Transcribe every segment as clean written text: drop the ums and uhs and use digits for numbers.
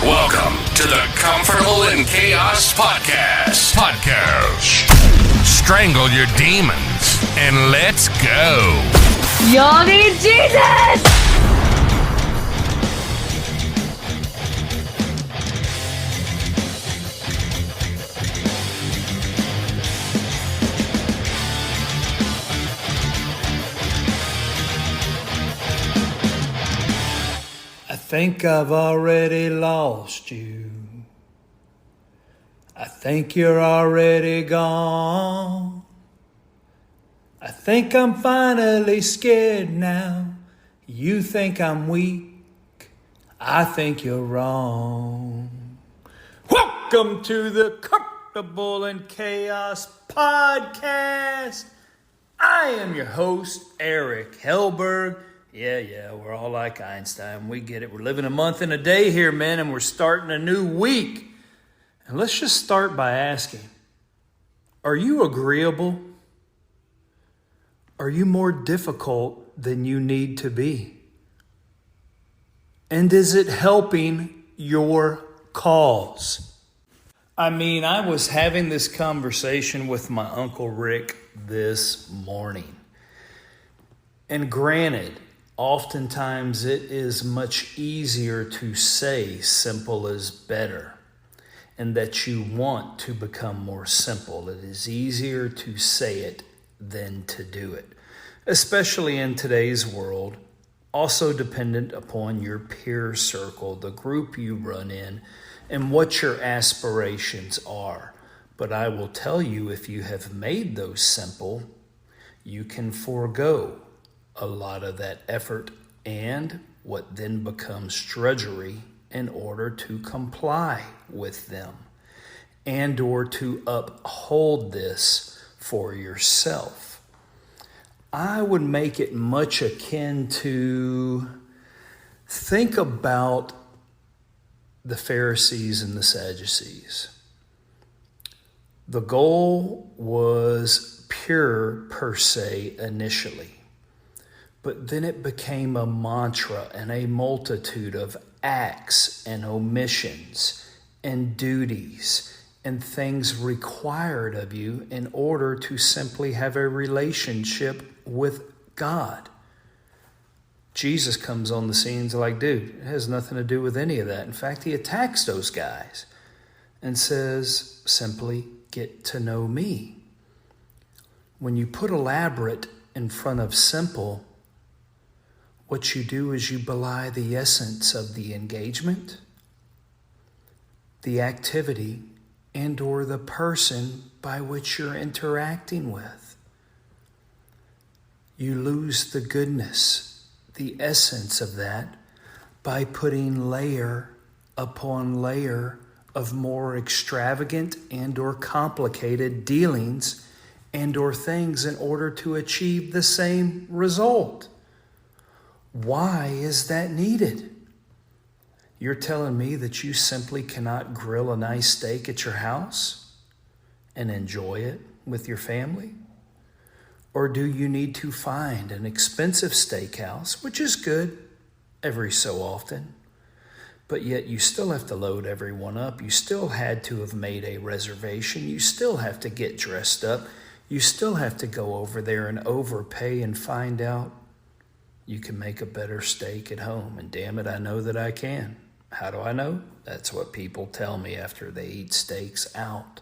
Welcome to the Comfortable in Chaos Podcast. Strangle your demons and let's go. Y'all need Jesus! I think I've already lost you. I think you're already gone. I think I'm finally scared now. You think I'm weak. I think you're wrong. Welcome to the Comfortable in Chaos Podcast. I am your host, Eric Hellberg. Yeah, we're all like Einstein. We get it. We're living a month and a day here, man, and we're starting a new week. And let's just start by asking, are you agreeable? Are you more difficult than you need to be? And is it helping your cause? I mean, I was having this conversation with my Uncle Rick this morning. And granted, oftentimes it is much easier to say simple is better and that you want to become more simple. It is easier to say it than to do it, especially in today's world, also dependent upon your peer circle, the group you run in, and what your aspirations are. But I will tell you, if you have made those simple, you can forego a lot of that effort and what then becomes drudgery in order to comply with them and or to uphold this for yourself. I would make it much akin to think about the Pharisees and the Sadducees. The goal was pure per se initially. But then it became a mantra and a multitude of acts and omissions and duties and things required of you in order to simply have a relationship with God. Jesus comes on the scenes like, dude, it has nothing to do with any of that. In fact, he attacks those guys and says, simply get to know me. When you put elaborate in front of simple, what you do is you belie the essence of the engagement, the activity, and or the person by which you're interacting with. You lose the goodness, the essence of that, by putting layer upon layer of more extravagant and or complicated dealings and or things in order to achieve the same result. Why is that needed? You're telling me that you simply cannot grill a nice steak at your house and enjoy it with your family? Or do you need to find an expensive steakhouse, which is good every so often, but yet you still have to load everyone up. You still had to have made a reservation. You still have to get dressed up. You still have to go over there and overpay and find out you can make a better steak at home. And damn it, I know that I can. How do I know? That's what people tell me after they eat steaks out.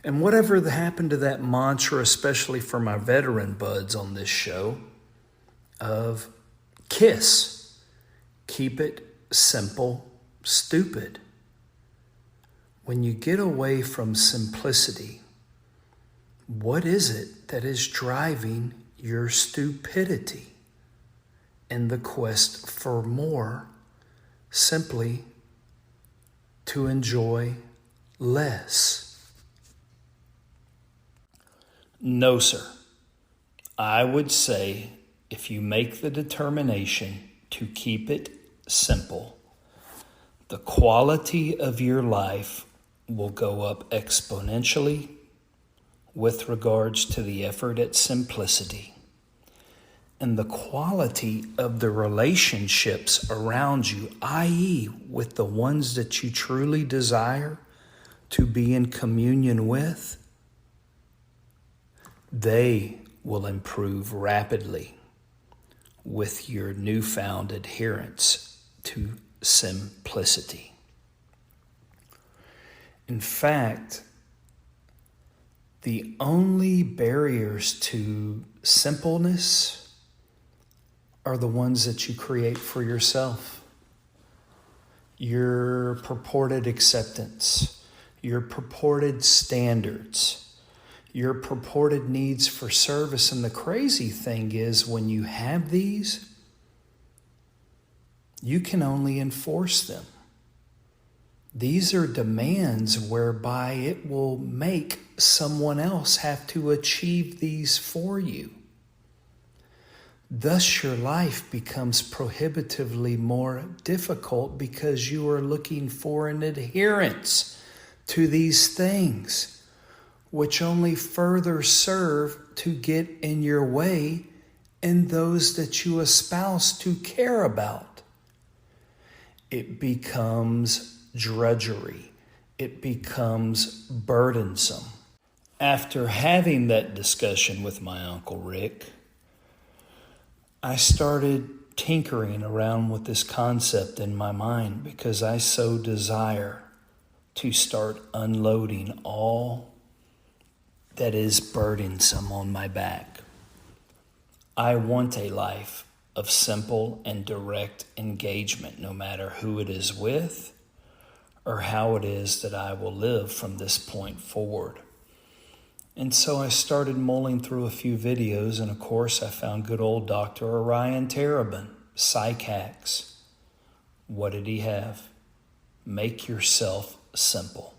And whatever happened to that mantra, especially for my veteran buds on this show, of KISS, keep it simple, stupid. When you get away from simplicity, what is it that is driving your stupidity and the quest for more, simply to enjoy less? No, sir. I would say if you make the determination to keep it simple, the quality of your life will go up exponentially with regards to the effort at simplicity. and the quality of the relationships around you, i.e., with the ones that you truly desire to be in communion with, they will improve rapidly with your newfound adherence to simplicity. In fact, the only barriers to simpleness are the ones that you create for yourself. Your purported acceptance, your purported standards, your purported needs for service. And the crazy thing is, when you have these, you can only enforce them. These are demands whereby it will make someone else have to achieve these for you. Thus, your life becomes prohibitively more difficult because you are looking for an adherence to these things, which only further serve to get in your way and those that you espouse to care about. It becomes drudgery. It becomes burdensome. After having that discussion with my Uncle Rick, I started tinkering around with this concept in my mind because I so desire to start unloading all that is burdensome on my back. I want a life of simple and direct engagement, no matter who it is with or how it is that I will live from this point forward. And so I started mulling through a few videos, and of course I found good old Dr. Orion Terabin, Psych Hacks. What did he have? Make yourself simple.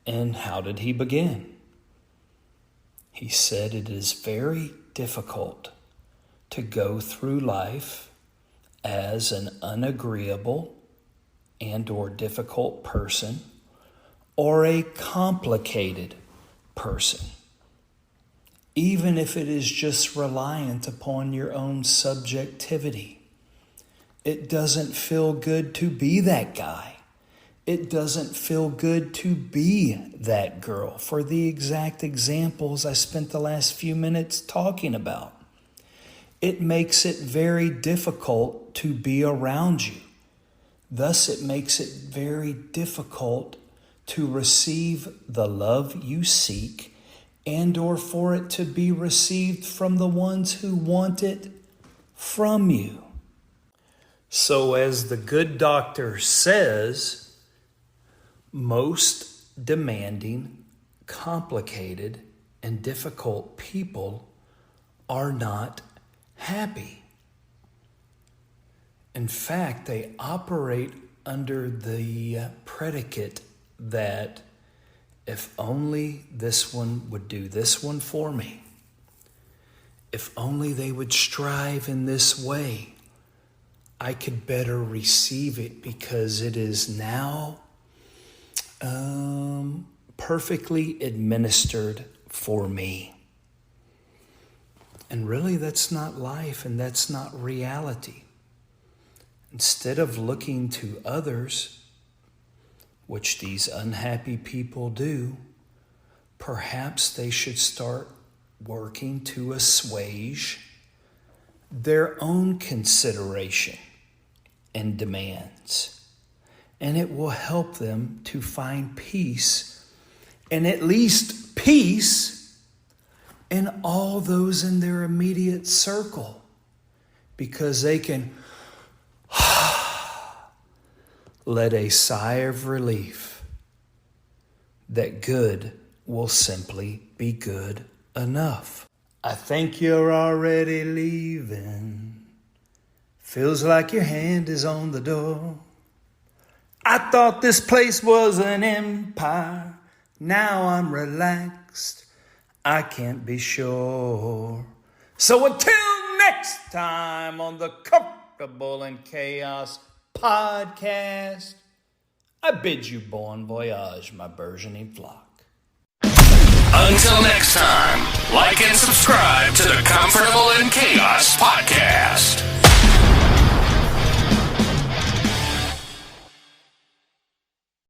And how did he begin? He said it is very difficult to go through life as an unagreeable and or difficult person or a complicated person, even if it is just reliant upon your own subjectivity. It doesn't feel good to be that guy. It doesn't feel good to be that girl, for the exact examples I spent the last few minutes talking about. It makes it very difficult to be around you. Thus, it makes it very difficult to receive the love you seek and or for it to be received from the ones who want it from you. So as the good doctor says, most demanding, complicated, and difficult people are not happy. In fact, they operate under the predicate that if only this one would do this one for me, if only they would strive in this way, I could better receive it because it is now perfectly administered for me. And really, that's not life, and that's not reality. Instead of looking to others, which these unhappy people do, perhaps they should start working to assuage their own consideration and demands. And it will help them to find peace, and at least peace in all those in their immediate circle, because they can let a sigh of relief that good will simply be good enough. I think you're already leaving. Feels like your hand is on the door. I thought this place was an empire. Now I'm relaxed. I can't be sure. So until next time on the Comfortable in Chaos podcast, I bid you bon voyage, my burgeoning flock. Until next time, Like and subscribe to the Comfortable in Chaos podcast.